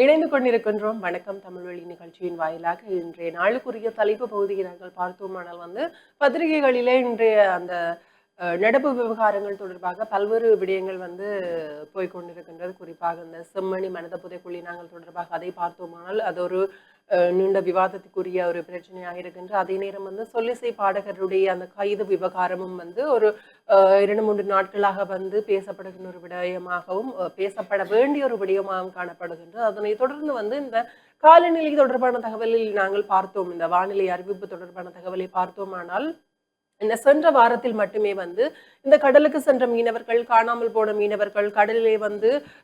இணைந்து கொண்டிருக்கின்றோம் வணக்கம் தமிழ்வழி நிகழ்ச்சியின் வாயிலாக இன்றைய நாளுக்குரிய தலைப்பு பகுதியை நாங்கள் பார்த்தோமானால் பத்திரிகைகளிலே இன்றைய அந்த நடப்பு விவகாரங்கள் தொடர்பாக பல்வேறு விடயங்கள் போய்கொண்டிருக்கின்றது. குறிப்பாக இந்த செம்மணி மனித புதைக்குழி நாங்கள் தொடர்பாக அதை பார்த்தோமானால் அது ஒரு நீண்ட விவாதத்துக்குரிய ஒரு பிரச்சனையாக இருக்கின்ற. அதே நேரம் சொல்லிசை பாடகருடைய அந்த கைது விவகாரமும் ஒரு 2-3 நாட்களாக பேசப்படுகின்ற ஒரு விடயமாகவும் பேசப்பட வேண்டிய ஒரு விடயமாகவும் காணப்படுகின்றது. அதனை தொடர்ந்து இந்த காலநிலை தொடர்பான தகவலில் நாங்கள் பார்த்தோம். இந்த வானிலை அறிவிப்பு தொடர்பான தகவலை பார்த்தோமானால் இந்த சென்ற வாரத்தில் மட்டுமே இந்த கடலுக்கு சென்ற மீனவர்கள், காணாமல் போன மீனவர்கள், கடலிலே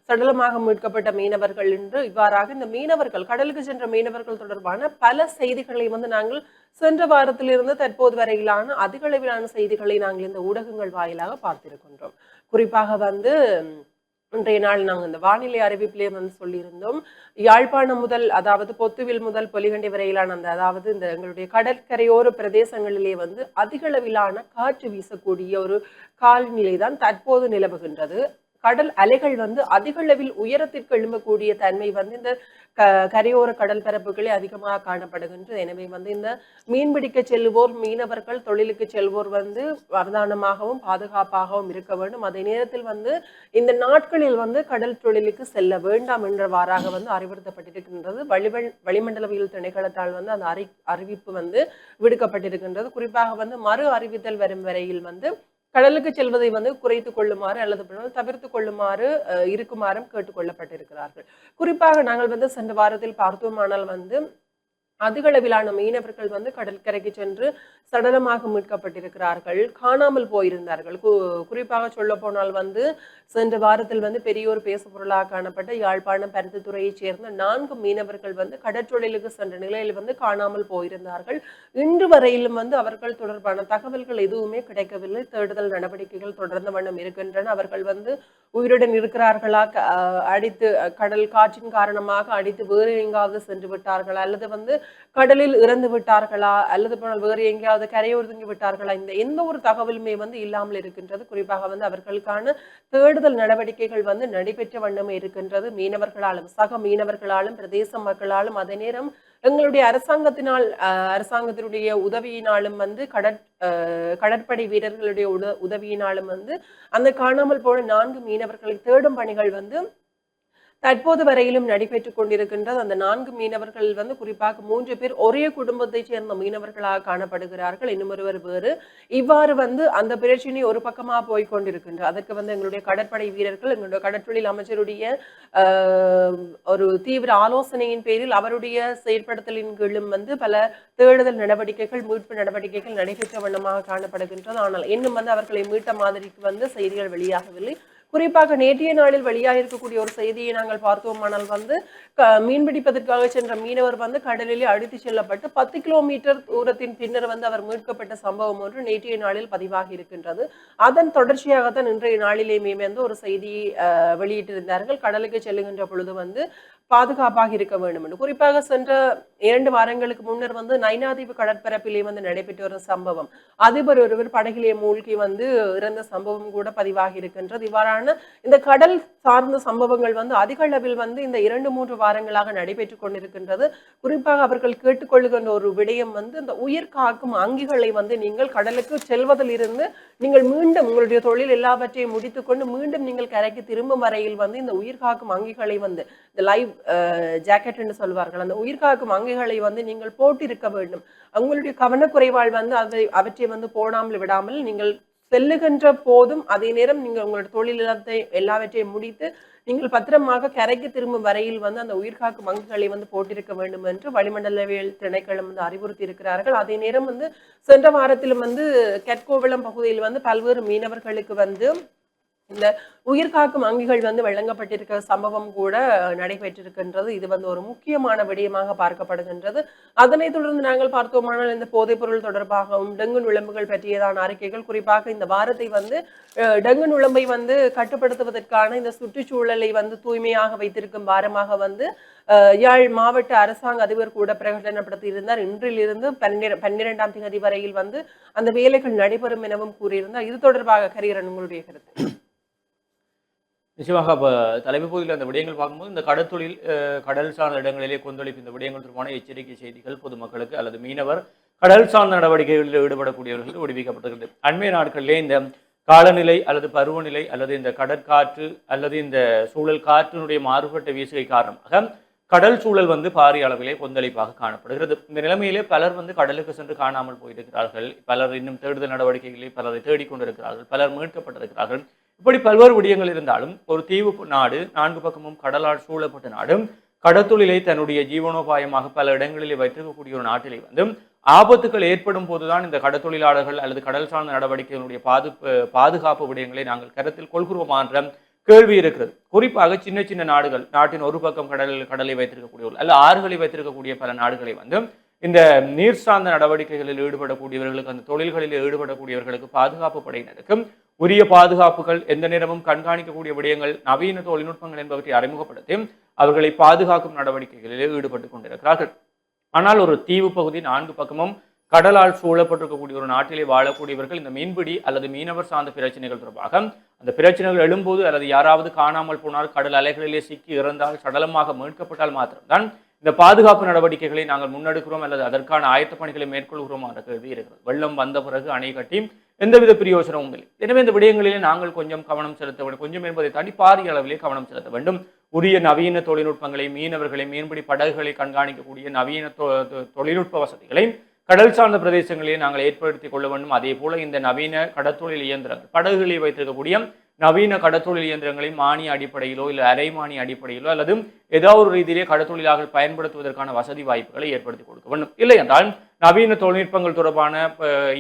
சடலமாக மீட்கப்பட்ட மீனவர்கள் என்று இவ்வாறாக இந்த மீனவர்கள், கடலுக்கு சென்ற மீனவர்கள் தொடர்பான பல செய்திகளை நாங்கள் சென்ற வாரத்திலிருந்து தற்போது வரையிலான அதிக அளவிலான செய்திகளை நாங்கள் இந்த ஊடகங்கள் வாயிலாக பார்த்திருக்கின்றோம். குறிப்பாக இன்றைய நாள் நாங்கள் இந்த வானிலை அறிவிப்பிலே சொல்லியிருந்தோம். யாழ்ப்பாணம் முதல், அதாவது பொத்துவில் முதல் பொலிகண்டி வரையிலான அதாவது இந்த எங்களுடைய கடற்கரையோர பிரதேசங்களிலே அதிக அளவிலான காற்று வீசக்கூடிய ஒரு காலநிலை தான் தற்போது நிலவுகின்றது. கடல் அலைகள் அதிக அளவில் உயரத்திற்கு எழும்பக்கூடிய தன்மை இந்த கரையோர கடல் பரப்புகளே அதிகமாக காணப்படுகின்றது. எனவே இந்த மீன்பிடிக்க செல்வோர், மீனவர்கள், தொழிலுக்கு செல்வோர் அவதானமாகவும் பாதுகாப்பாகவும் இருக்க வேண்டும். அதே நேரத்தில் இந்த நாட்களில் கடல் தொழிலுக்கு செல்ல வேண்டாம் என்றவாறாக அறிவுறுத்தப்பட்டிருக்கின்றது. வளிமண்டலவியல் திணைக்களத்தால் அந்த அறிவிப்பு விடுக்கப்பட்டிருக்கின்றது. குறிப்பாக மறு அறிவித்தல் வரும் வரையில் கடலுக்கு செல்வதை குறைத்துக் கொள்ளுமாறு அல்லது தவிர்த்து கொள்ளுமாறு இருக்குமாறும் கேட்டுக்கொள்ளப்பட்டிருக்கிறார்கள். குறிப்பாக நாங்கள் சென்ற வாரத்தில் பார்த்தோமானால் அதிக அளவிலான மீனவர்கள் கடற்கரைக்கு சென்று சடலமாக மீட்கப்பட்டிருக்கிறார்கள், காணாமல் போயிருந்தார்கள். குறிப்பாக சொல்ல போனால் சென்ற வாரத்தில் பெரியோர் பேசு பொருளாக காணப்பட்ட யாழ்ப்பாணம் பருத்தித்துறையைச் சேர்ந்த 4 மீனவர்கள் கடற்றொழிலுக்கு சென்ற நிலையில் காணாமல் போயிருந்தார்கள். இன்று வரையிலும் அவர்கள் தொடர்பான தகவல்கள் எதுவுமே கிடைக்கவில்லை. தேடுதல் நடவடிக்கைகள் தொடர்ந்த வண்ணம் இருக்கின்றன. அவர்கள் உயிருடன் இருக்கிறார்களா, அடித்து கடல் காற்றின் காரணமாக அடித்து வேறு எங்காவது சென்று விட்டார்களா, அல்லது கடலில் இறந்து விட்டார்களா, அல்லது போனால் வேறு எங்கேயாவது கரையொதுங்கி விட்டார்களா, இந்த எந்த ஒரு தகவலுமே இல்லாமல் இருக்கின்றது. குறிப்பாக அவர்களுக்கான தேடுதல் நடவடிக்கைகள் நடைபெற்ற வண்ணமே இருக்கின்றது. மீனவர்களாலும் சக மீனவர்களாலும் பிரதேச மக்களாலும் அதே நேரம் எங்களுடைய அரசாங்கத்தினுடைய உதவியினாலும் கடற்படை வீரர்களுடைய உதவியினாலும் அந்த காணாமல் போன 4 மீனவர்களை தேடும் பணிகள் தற்போது வரையிலும் நடைபெற்றுக் கொண்டிருக்கின்றது. அந்த 4 மீனவர்கள் குறிப்பாக 3 பேர் ஒரே குடும்பத்தைச் சேர்ந்த மீனவர்களாக காணப்படுகிறார்கள். இன்னும் ஒருவர் வேறு. இவ்வாறு அந்த பிரச்சனை ஒரு பக்கமாக போய்கொண்டிருக்கின்றது. அதற்கு எங்களுடைய கடற்படை வீரர்கள், எங்களுடைய கடற்றொழில் அமைச்சருடைய ஒரு தீவிர ஆலோசனையின் பேரில் அவருடைய செயற்படுத்தலின் கீழும் பல தேடுதல் நடவடிக்கைகள், மீட்பு நடவடிக்கைகள் நடைபெற்ற வண்ணமாக காணப்படுகின்றது. ஆனால் இன்னும் அவர்களை மீட்ட மாதிரிக்கு செய்திகள் வெளியாகவில்லை. குறிப்பாக நேற்றைய நாளில் வெளியாக இருக்கக்கூடிய ஒரு செய்தியை நாங்கள் பார்த்தோமானால் மீன்பிடிப்பதற்காக சென்ற மீனவர் கடலிலே அடித்து செல்லப்பட்டு 10 கிலோமீட்டர் தூரத்தின் பின்னர் அவர் மீட்கப்பட்ட சம்பவம் ஒன்று நேற்றைய நாளில் பதிவாகி இருக்கின்றது. அதன் தொடர்ச்சியாகத்தான் இன்றைய நாளிலேயுமே ஒரு செய்தியை வெளியிட்டிருந்தார்கள். கடலுக்கு செல்லுகின்ற பொழுது பாதுகாப்பாக இருக்க வேண்டும் என்று. குறிப்பாக சென்ற 2 வாரங்களுக்கு முன்னர் நைனாதீவு கடற்பரப்பிலே நடைபெற்ற ஒரு சம்பவம், அதிபர் ஒருவர் படகிலே மூழ்கி இறந்த சம்பவம் கூட பதிவாகி இருக்கின்றது. இவ்வாறான இந்த கடல் சார்ந்த சம்பவங்கள் அதிக அளவில் இந்த 2-3 வாரங்களாக நடைபெற்றுக் கொண்டிருக்கின்றது. குறிப்பாக அவர்கள் கேட்டுக்கொள்ளுகின்ற ஒரு விடயம் இந்த உயிர் காக்கும் அங்கிகளை நீங்கள் கடலுக்கு செல்வதில் இருந்து நீங்கள் மீண்டும் உங்களுடைய தொழில் எல்லாவற்றையும் முடித்துக்கொண்டு மீண்டும் நீங்கள் கரைக்கு திரும்பும் வரையில் இந்த உயிர் காக்கும் அங்கிகளை இந்த லைவ் ஜாக்கெட் என்று சொல்வார்கள், அந்த உயிர் காக்கும் அங்கிகளை நீங்கள் போட்டிருக்க வேண்டும். அவங்களுடைய கவனக்குறைவால் அவற்றை போடாமல் விடாமல் நீங்கள் செல்லுகின்ற போதும் அதே நேரம் நீங்கள் உங்களுடைய தொழில் எல்லாவற்றையும் முடித்து நீங்கள் பத்திரமாக கரைக்கு திரும்பும் வரையில் அந்த உயிர்காக்கும் அங்குகளை போட்டிருக்க வேண்டும் என்று வளிமண்டலவியல் திணைக்களம் அறிவுறுத்தி இருக்கிறார்கள். அதே நேரம் சென்ற வாரத்திலும் கெட்கோவளம் பகுதியில் பல்வேறு மீனவர்களுக்கு இந்த உயிர்காக்கும் அங்கிகள் வழங்கப்பட்டிருக்கிற சம்பவம் கூட நடைபெற்றிருக்கின்றது. இது ஒரு முக்கியமான விடயமாக பார்க்கப்படுகின்றது. அதனைத் தொடர்ந்து நாங்கள் பார்த்தோமானால் இந்த போதைப் பொருள் தொடர்பாகவும் டெங்கு நுழம்புகள் பற்றியதான அறிக்கைகள், குறிப்பாக இந்த வாரத்தை டெங்கு நுழம்பை கட்டுப்படுத்துவதற்கான இந்த சுற்றுச்சூழலை தூய்மையாக வைத்திருக்கும் வாரமாக யாழ் மாவட்ட அரசாங்க அதிபர் கூட பிரகடனப்படுத்தி இருந்தார். இன்றிலிருந்து 12ஆம் தேதி வரையில் அந்த வேலைகள் நடைபெறும் எனவும் கூறியிருந்தார். இது தொடர்பாக கரியரன் உங்களுடைய கருத்து? நிச்சயமாக அப்ப தலைமை பகுதியில் அந்த விடயங்கள் பார்க்கும்போது இந்த கடற்தொழில் கடல் சார்ந்த இடங்களிலே கொந்தளிப்பு இந்த விடயங்கள் தொடர்பான எச்சரிக்கை செய்திகள் பொதுமக்களுக்கு அல்லது மீனவர் கடல் சார்ந்த நடவடிக்கைகளில் ஈடுபடக்கூடியவர்களுக்கு விடுவிக்கப்பட்டிருக்கிறது. அண்மைய நாட்களிலே இந்த காலநிலை அல்லது பருவநிலை அல்லது இந்த கடற்காற்று அல்லது இந்த சூழல் காற்றினுடைய மாறுபட்ட வீசுகை காரணமாக கடல் சூழல் பாரிய அளவிலே கொந்தளிப்பாக காணப்படுகிறது. இந்த நிலைமையிலே பலர் கடலுக்கு சென்று காணாமல் போயிருக்கிறார்கள். பலர் இன்னும் தேடுதல் நடவடிக்கைகளில் பலரை தேடிக்கொண்டிருக்கிறார்கள். பலர் மீட்கப்பட்டிருக்கிறார்கள். இப்படி பல்வேறு விடயங்கள் இருந்தாலும் ஒரு தீவு நாடு, 4 பக்கமும் கடலால் சூழப்பட்ட நாடு, கடற்தொழிலை தன்னுடைய ஜீவனோபாயமாக பல இடங்களிலே வைத்திருக்கக்கூடிய ஒரு நாட்டிலே ஆபத்துக்கள் ஏற்படும் போதுதான் இந்த கடற்தொழிலாளர்கள் அல்லது கடல் சார்ந்த நடவடிக்கைகளுடைய பாதுகாப்பு விடயங்களை நாங்கள் கருத்தில் கொள்கிறோமா என்ற கேள்வி இருக்கிறது. குறிப்பாக சின்ன சின்ன நாடுகள், நாட்டின் ஒரு பக்கம் கடலை வைத்திருக்கக்கூடியவர்கள் அல்ல ஆறுகளை வைத்திருக்கக்கூடிய பல நாடுகளை இந்த நீர் சார்ந்த நடவடிக்கைகளில் ஈடுபடக்கூடியவர்களுக்கு, அந்த தொழில்களில் ஈடுபடக்கூடியவர்களுக்கு பாதுகாப்பு படையினருக்கும் உரிய பாதுகாப்புகள், எந்த நேரமும் கண்காணிக்கக்கூடிய விடயங்கள், நவீன தொழில்நுட்பங்கள் என்பவற்றை அறிமுகப்படுத்தி அவர்களை பாதுகாக்கும் நடவடிக்கைகளில் ஈடுபட்டுக் கொண்டிருக்கிறார்கள். ஆனால் ஒரு தீவு பகுதி 4 பக்கமும் கடலால் சூழப்பட்டிருக்கக்கூடிய ஒரு நாட்டிலே வாழக்கூடியவர்கள் இந்த மீன்பிடி அல்லது மீனவர் சார்ந்த பிரச்சனைகள் தொடர்பாக அந்த பிரச்சனைகள் எழும்போது அல்லது யாராவது காணாமல் போனால், கடல் அலைகளிலே சிக்கி இறந்தால், சடலமாக மீட்கப்பட்டால் மாத்திரம்தான் இந்த பாதுகாப்பு நடவடிக்கைகளை நாங்கள் முன்னெடுக்கிறோம் அல்லது அதற்கான ஆயத்த பணிகளை மேற்கொள்கிறோம் என்ற கேள்வி இருக்கிறது. வெள்ளம் வந்த பிறகு அணை கட்டி எந்தவித பிரயோசனமும் இல்லை. எனவே இந்த விடயங்களிலே நாங்கள் கொஞ்சம் கவனம் செலுத்த வேண்டும். கொஞ்சம் என்பதை தாண்டி பாரிய அளவிலே கவனம் செலுத்த வேண்டும். உரிய நவீன தொழில்நுட்பங்களை, மீனவர்களை, மீன்பிடி படகுகளை கண்காணிக்கக்கூடிய நவீன தொழில்நுட்ப வசதிகளை கடல் சார்ந்த பிரதேசங்களிலே நாங்கள் ஏற்படுத்திக் கொள்ள வேண்டும். அதே போல இந்த நவீன கடற்தொழில் இயந்திரங்கள், படகுகளை வைத்திருக்கக்கூடிய நவீன கடற்தொழில் இயந்திரங்களை மானிய அடிப்படையிலோ இல்லை அரை மானிய அடிப்படையிலோ அல்லது ஏதாவது ஒரு ரீதியிலே கடற்தொழிலாக பயன்படுத்துவதற்கான வசதி வாய்ப்புகளை ஏற்படுத்தி கொடுக்க வேண்டும். இல்லை என்றால் நவீன தொழில்நுட்பங்கள் தொடர்பான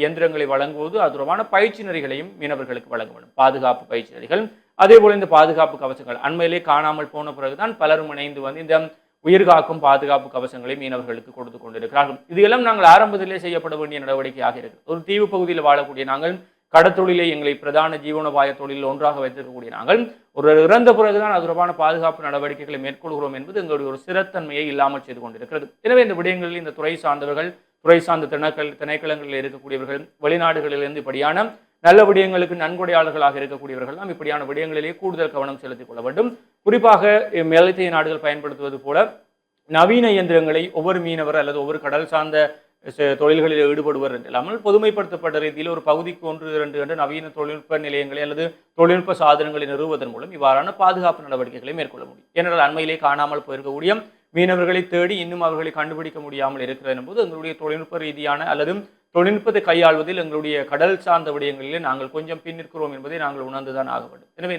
இயந்திரங்களை வழங்குவது, அது தொடர்பான பயிற்சி நெறிகளையும் மீனவர்களுக்கு வழங்க வேண்டும். பாதுகாப்பு பயிற்சி நெறிகள், அதே போல இந்த பாதுகாப்பு கவசங்கள் அண்மையிலே காணாமல் போன பிறகுதான் பலரும் இணைந்து இந்த உயிர்காக்கும் பாதுகாப்பு கவசங்களை மீனவர்களுக்கு கொடுத்து கொண்டிருக்கிறார்கள். இதையெல்லாம் நாங்கள் ஆரம்பத்திலே செய்யப்பட வேண்டிய நடவடிக்கையாக இருக்கிறது. ஒரு தீவு பகுதியில் வாழக்கூடிய நாங்கள், கடற்தொழிலை எங்களை பிரதான ஜீவனோபாய தொழிலில் ஒன்றாக வைத்திருக்கக்கூடிய நாங்கள், ஒரு இறந்த பிறகுதான் அது தொடர்பான பாதுகாப்பு நடவடிக்கைகளை மேற்கொள்கிறோம் என்பது எங்களுடைய ஒரு சிறத்தன்மையை இல்லாமல் செய்து கொண்டிருக்கிறது. எனவே இந்த விடயங்களில் இந்த துறை சார்ந்தவர்கள், துறை சார்ந்த திணைக்களங்களில் இருக்கக்கூடியவர்கள், வெளிநாடுகளிலிருந்து இப்படியான நல்ல விடயங்களுக்கு நன்கொடையாளர்களாக இருக்கக்கூடியவர்கள் தான் இப்படியான விடயங்களிலே கூடுதல் கவனம் செலுத்திக் கொள்ள வேண்டும். குறிப்பாக மேலத்தைய நாடுகள் பயன்படுத்துவது போல நவீன இயந்திரங்களை ஒவ்வொரு மீனவர் அல்லது ஒவ்வொரு கடல் சார்ந்த தொழில்களில் ஈடுபடுவர் என்று இல்லாமல் பொதுமைப்படுத்தப்பட்ட ரீதியில் ஒரு பகுதிக்கு 1-2 என்று நவீன தொழில்நுட்ப நிலையங்களை அல்லது தொழில்நுட்ப சாதனங்களை நிறுவுவதன் மூலம் இவ்வாறான பாதுகாப்பு நடவடிக்கைகளை மேற்கொள்ள முடியும். ஏனென்றால் அண்மையிலே காணாமல் போயிருக்கக்கூடிய மீனவர்களை தேடி இன்னும் அவர்களை கண்டுபிடிக்க முடியாமல் இருக்கிறது என்பது எங்களுடைய தொழில்நுட்ப ரீதியான அல்லது தொழில்நுட்பத்தை கையாள்வதில் எங்களுடைய கடல் சார்ந்த விடயங்களிலே நாங்கள் கொஞ்சம் பின்னிற்கிறோம் என்பதை நாங்கள் உணர்ந்துதான் ஆக வேண்டும். எனவே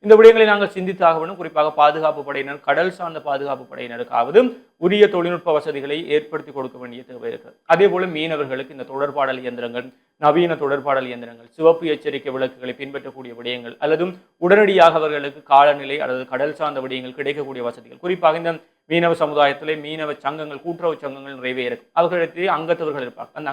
இந்த விடயங்களை நாங்கள் சிந்தித்தாக வேண்டும். குறிப்பாக பாதுகாப்பு படையினர், கடல் சார்ந்த பாதுகாப்பு படையினருக்காவது உரிய தொழில்நுட்ப வசதிகளை ஏற்படுத்தி கொடுக்க வேண்டிய தேவை இருக்கிறது. அதே போல மீனவர்களுக்கு இந்த தொடர்பாடல் இயந்திரங்கள், நவீன தொடர்பாடல் இயந்திரங்கள், சிவப்பு எச்சரிக்கை விளக்குகளை பின்பற்றக்கூடிய விடயங்கள் அல்லது உடனடியாக அவர்களுக்கு காலநிலை அல்லது கடல் சார்ந்த விடயங்கள் கிடைக்கக்கூடிய வசதிகள், குறிப்பாக இந்த மீனவ சமுதாயத்திலே மீனவ சங்கங்கள், கூட்டுறவு சங்கங்கள் நிறைவே இருக்கும். அவர்களிடையே அங்கத்தவர்கள் இருப்பார்கள். அந்த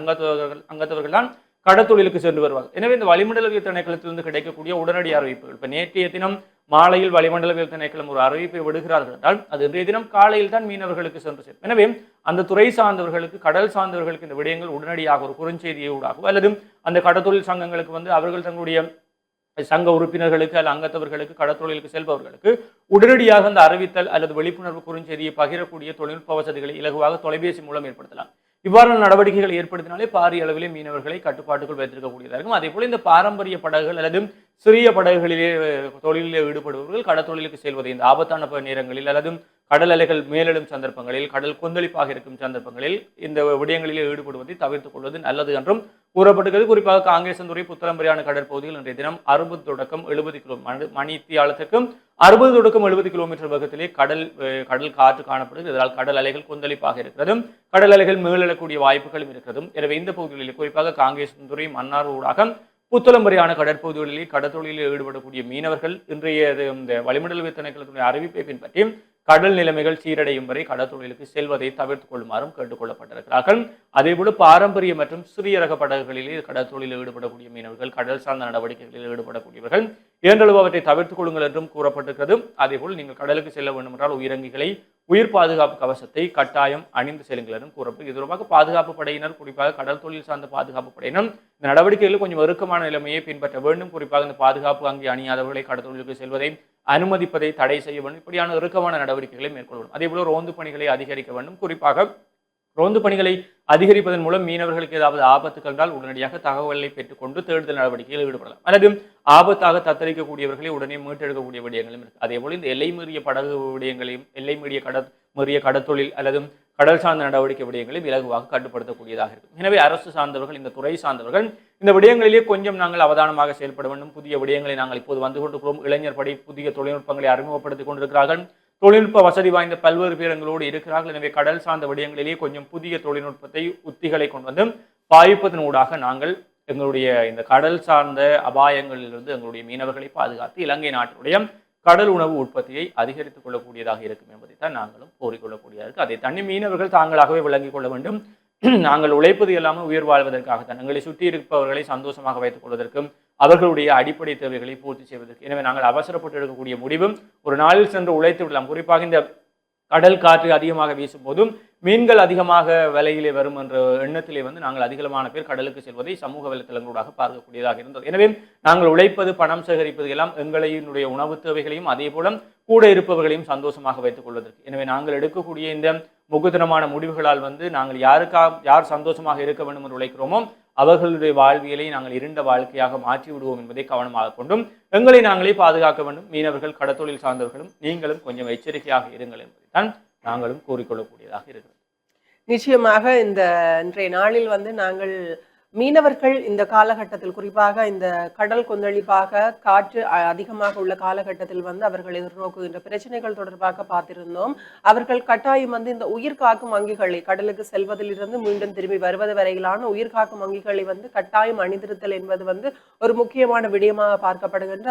அங்கத்தவர்கள் தான் கடற்தொழிலுக்கு சென்று வருவார்கள். எனவே இந்த வளிமண்டலவியல் திணைக்களத்திலிருந்து கிடைக்கக்கூடிய உடனடி அறிவிப்புகள், இப்ப நேற்றைய தினம் மாலையில் வளிமண்டலவியல் திணைக்களம் ஒரு அறிவிப்பை விடுகிறார்கள் என்றால் அது இன்றைய தினம் காலையில் தான் மீனவர்களுக்கு சென்று சேரும். எனவே அந்த துறை சார்ந்தவர்களுக்கு, கடல் சார்ந்தவர்களுக்கு இந்த விடயங்கள் உடனடியாக ஒரு குறுஞ்செய்தியூடாகவோ அல்லது அந்த கடற்தொழில் சங்கங்களுக்கு அவர்கள் தங்களுடைய சங்க உறுப்பினர்களுக்கு அல்ல அங்கத்தவர்களுக்கு, கடற்தொழிலுக்கு செல்பவர்களுக்கு உடனடியாக அந்த அறிவித்தல் அல்லது விழிப்புணர்வு குறுஞ்செய்தியை பகிரக்கூடிய தொழில்நுட்ப வசதிகளை இலகுவாக தொலைபேசி மூலம் ஏற்படுத்தலாம். இவ்வாறான நடவடிக்கைகள் ஏற்படுத்தினாலே பாரிய அளவிலே மீனவர்களை கட்டுப்பாட்டுக்குள் வைத்திருக்கக்கூடியதாக இருக்கும். அதே போல இந்த பாரம்பரிய படகுகள் அல்லது சிறிய படகுகளிலே தொழிலில் ஈடுபடுபவர்கள் கடற்தொழிலுக்கு செல்வதை இந்த ஆபத்தான நேரங்களில் அல்லது கடல் அலைகள் மேலெழும் சந்தர்ப்பங்களில், கடல் கொந்தளிப்பாக இருக்கும் சந்தர்ப்பங்களில் இந்த விடயங்களிலே ஈடுபடுவதை தவிர்த்துக் கொள்வது நல்லது என்றும் கூறப்பட்டிருக்கிறது. குறிப்பாக காங்கேசன்துறை, புத்தளம்பரியான கடற்பகுதியில் இன்றைய தினம் 60 தொடக்கம் 70 கிலோமீட்டர் மணித்தியாலத்துக்கும் 60 தொடக்கம் 70 கிலோமீட்டர் வேகத்திலே கடல் காற்று காணப்படுகிறது. இதனால் கடல் அலைகள் கொந்தளிப்பாக இருக்கிறதும், கடல் அலைகள் மேலெழக்கூடிய வாய்ப்புகளும் இருக்கிறதும். எனவே இந்த பகுதிகளில் குறிப்பாக காங்கேசன்துறை, மன்னார் ஊடாக புத்தளம்பரியான கடற்பகுதிகளிலே கடற்தொழிலில் ஈடுபடக்கூடிய மீனவர்கள் இன்றைய இந்த வளிமண்டலவியல் திணைக்களத்தினுடைய அறிவிப்பை பின்பற்றி கடல் நிலைமைகள் சீரடையும் வரை கடற்தொழிலுக்கு செல்வதை தவிர்த்துக் கொள்ளுமாறும் கேட்டுக்கொள்ளப்பட்டிருக்கிறார்கள். அதேபோல பாரம்பரிய மற்றும் சிறிய ரக படகுகளிலே கடற்தொழிலில் ஈடுபடக்கூடிய மீனவர்கள், கடல் சார்ந்த நடவடிக்கைகளில் ஈடுபடக்கூடியவர்கள் இயன்றளவு அவற்றை தவிர்த்துக் கொள்ளுங்கள் என்றும் கூறப்பட்டிருக்கிறது. அதேபோல் நீங்கள் கடலுக்கு செல்ல வேண்டும் என்றால் உயிரங்கிகளை, உயிர் பாதுகாப்பு கவசத்தை கட்டாயம் அணிந்து செல்லுங்கள் என்றும் கூறப்பட்டு, இது தொடர்பாக பாதுகாப்பு படையினர், குறிப்பாக கடல் தொழில் சார்ந்த பாதுகாப்பு படையினர் இந்த நடவடிக்கைகளில் கொஞ்சம் இறுக்கமான நிலைமையை பின்பற்ற வேண்டும். குறிப்பாக இந்த பாதுகாப்பு அங்கே அணியாதவர்களை கடற்தொழிலுக்கு செல்வதை அனுமதிப்பதை தடை செய்ய வேண்டும். இப்படியான இறுக்கமான நடவடிக்கைகளை மேற்கொள்ள வேண்டும். அதேபோல ரோந்து பணிகளை அதிகரிக்க வேண்டும். குறிப்பாக ரோந்து பணிகளை அதிகரிப்பதன் மூலம் மீனவர்களுக்கு ஏதாவது ஆபத்துகள் என்றால் உடனடியாக தகவலை பெற்றுக்கொண்டு தேடுதல் நடவடிக்கையில் ஈடுபடலாம். அல்லது ஆபத்தாக தத்தளிக்கக்கூடியவர்களை உடனே மீட்டெடுக்கக்கூடிய விடயங்களும் இருக்கு. அதே போல இந்த எல்லை மீறிய படகு விடயங்களையும், எல்லை மீறிய கடற்தொழில் அல்லது கடல் சார்ந்த நடவடிக்கை விடயங்களையும் இலகுவாக கட்டுப்படுத்தக்கூடியதாக இருக்கும். எனவே அரசு சார்ந்தவர்கள், இந்த துறை சார்ந்தவர்கள் இந்த விடயங்களிலே கொஞ்சம் நாங்கள் அவதானமாக செயல்பட வேண்டும். புதிய விடயங்களை நாங்கள் இப்போது வந்து கொண்டிருக்கிறோம். இளைஞர் படை புதிய தொழில்நுட்பங்களை அறிமுகப்படுத்திக் கொண்டிருக்கிறார்கள். தொழில்நுட்ப வசதி வாய்ந்த பல்வேறு பேரங்களோடு இருக்கிறார்கள். எனவே கடல் சார்ந்த விடயங்களிலேயே கொஞ்சம் புதிய தொழில்நுட்பத்தை, உத்திகளை கொண்டு வந்து பாவிப்பதன் ஊடாக நாங்கள் எங்களுடைய இந்த கடல் சார்ந்த அபாயங்களிலிருந்து எங்களுடைய மீனவர்களை பாதுகாத்து இலங்கை நாட்டினுடைய கடல் உணவு உற்பத்தியை அதிகரித்துக் கொள்ளக்கூடியதாக இருக்கும் என்பதை தான் நாங்களும் கோரிக்கொள்ளக்கூடியதாக இருக்கு. அதை தனி மீனவர்கள் தாங்களாகவே விளங்கிக் கொள்ள வேண்டும். நாங்கள் உழைப்பது எல்லாமே உயிர் வாழ்வதற்காகத்தான், எங்களை சுற்றி இருப்பவர்களை சந்தோஷமாக வைத்துக் கொள்வதற்கும் அவர்களுடைய அடிப்படை தேவைகளை பூர்த்தி செய்வதற்கு. எனவே நாங்கள் அவசரப்பட்டு எடுக்கக்கூடிய முடிவும் ஒரு நாளில் சென்று உழைத்து விடலாம். குறிப்பாக இந்த கடல் காற்று அதிகமாக வீசும் போதும் மீன்கள் அதிகமாக விலையிலே வரும் என்ற எண்ணத்திலே வந்து நாங்கள் அதிகமான பேர் கடலுக்கு செல்வதை சமூக வலைத்தளங்களூடாக பார்க்கக்கூடியதாக இருந்தது. எனவே நாங்கள் உழைப்பது, பணம் சேகரிப்பது எல்லாம் எங்களுடைய உணவு தேவைகளையும் அதே போல கூட இருப்பவர்களையும் சந்தோஷமாக வைத்துக் கொள்வதற்கு. எனவே நாங்கள் எடுக்கக்கூடிய இந்த முகுதனமான முடிவுகளால் வந்து நாங்கள் யார் சந்தோஷமாக இருக்க வேண்டும் என்று உழைக்கிறோமோ அவர்களுடைய வாழ்வியலை நாங்கள் இருண்ட வாழ்க்கையாக மாற்றி விடுவோம் என்பதை கவனமாக கொண்டும் எங்களை நாங்களே பாதுகாக்க வேண்டும். மீனவர்கள், கடற்தொழில் சார்ந்தவர்களும் நீங்களும் கொஞ்சம் எச்சரிக்கையாக இருங்கள் என்பதைத்தான் நாங்களும் கூறிக்கொள்ளக்கூடியதாக இருக்கிறது. நிச்சயமாக இந்த இன்றைய நாளில் வந்து நாங்கள் மீனவர்கள் இந்த காலகட்டத்தில், குறிப்பாக இந்த கடல் கொந்தளிப்பாக காற்று அதிகமாக உள்ள காலகட்டத்தில் வந்து அவர்கள் எதிர்நோக்குகின்ற பிரச்சனைகள் தொடர்பாக பார்த்திருந்தோம். அவர்கள் கட்டாயம் வந்து இந்த உயிர் காக்கும் அங்கிகளை, கடலுக்கு செல்வதிலிருந்து மீண்டும் திரும்பி வருவது வரையிலான உயிர் காக்கும் அங்கிகளை வந்து கட்டாயம் அணிந்திருத்தல் என்பது வந்து ஒரு முக்கியமான விடயமாக பார்க்கப்படுகின்ற.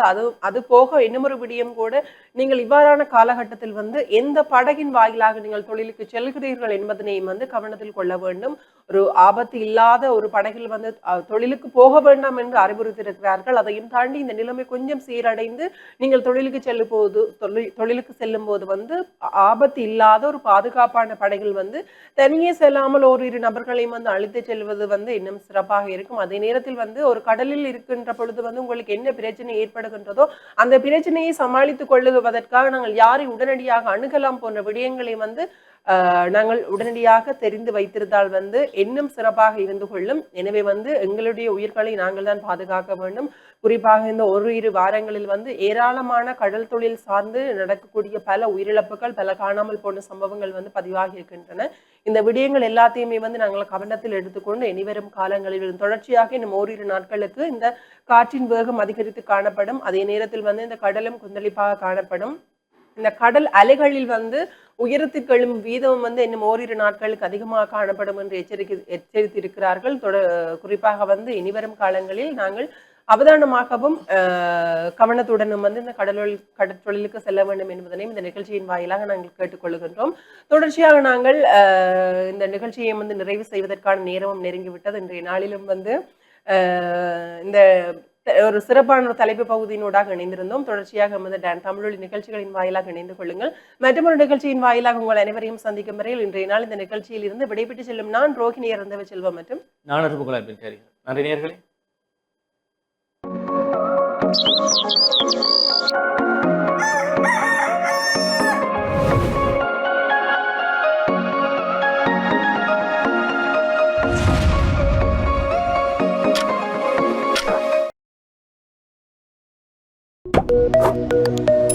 அது போக இன்னும் ஒரு விடயம் கூட, நீங்கள் இவ்வாறான காலகட்டத்தில் வந்து எந்த படகின் வாயிலாக நீங்கள் தொழிலுக்கு செல்கிறீர்கள் என்பதனையும் வந்து கவனத்தில் கொள்ள வேண்டும். ஒரு ஆபத்து இல்லாத ஒரு படகில் வந்து தொழிலுக்கு போக வேண்டாம் என்று அறிவுறுத்தியிருக்கிறார்கள். அதையும் தாண்டி இந்த நிலைமை கொஞ்சம் சீரடைந்து நீங்கள் தொழிலுக்கு செல்லும் போது வந்து ஆபத்து இல்லாத ஒரு பாதுகாப்பான படகில் வந்து தனியே செல்லாமல் ஓரிரு நபர்களையும் வந்து அழைத்து செல்வது வந்து இன்னும் சிறப்பாக இருக்கும். அதே நேரத்தில் வந்து ஒரு கடலில் இருக்கின்ற பொழுது வந்து உங்களுக்கு என்ன பிரச்சனை ஏற்படுகின்றதோ அந்த பிரச்சனையை சமாளித்துக் கொள்ளுவதற்காக நாங்கள் யாரை உடனடியாக அணுகலாம் போன்ற விடயங்களை வந்து நாங்கள் உடனடியாக தெரிந்து வைத்திருந்தால் வந்து இன்னும் சிறப்பாக இருந்து கொள்ளும். எனவே வந்து எங்களுடைய உயிர்களை நாங்கள் தான் பாதுகாக்க வேண்டும். குறிப்பாக இந்த இரு வாரங்களில் வந்து ஏராளமான கடல் தொழில் சார்ந்து நடக்கக்கூடிய பல உயிரிழப்புகள், பல காணாமல் போன சம்பவங்கள் வந்து பதிவாகி இருக்கின்றன. இந்த விடயங்கள் எல்லாத்தையுமே வந்து நாங்கள் கவனத்தில் எடுத்துக்கொண்டு இனிவரும் காலங்களில் தொடர்ச்சியாக இன்னும் ஓரிரு நாட்களுக்கு இந்த காற்றின் வேகம் அதிகரித்து காணப்படும். அதே நேரத்தில் வந்து இந்த கடலும் கொந்தளிப்பாக காணப்படும். இந்த கடல் அலைகளில் வந்து உயரத்திற்கு எழும் வீதம் வந்து இன்னும் ஓரிரு நாட்களுக்கு அதிகமாக காணப்படும் என்று எச்சரித்திருக்கிறார்கள். குறிப்பாக வந்து இனிவரும் காலங்களில் நாங்கள் அவதானமாகவும் கவனத்துடனும் வந்து இந்த கடற்தொழிலுக்கு செல்ல வேண்டும் என்பதனையும் இந்த நிகழ்ச்சியின் வாயிலாக நாங்கள் கேட்டுக்கொள்கின்றோம். தொடர்ச்சியாக நாங்கள் இந்த நிகழ்ச்சியை வந்து நிறைவு செய்வதற்கான நேரமும் நெருங்கிவிட்டது. இன்றைய நாளிலும் வந்து இந்த ஒரு சிறப்பான ஒரு தலைப்பு பகுதியினூடாக இணைந்திருந்தோம். தொடர்ச்சியாக நமது தமிழொலி நிகழ்ச்சிகளின் வாயிலாக இணைந்து கொள்ளுங்கள். மற்றொரு நிகழ்ச்சியின் வாயிலாக உங்கள் அனைவரையும் சந்திக்கும் வரையில் இன்றைய நாள் இந்த நிகழ்ச்சியில் இருந்து விடைபெற்று செல்லும் நான் ரோஹிணி இறந்தவ செல்வம் மற்றும் நன்றி நேயர்களே. Thank you.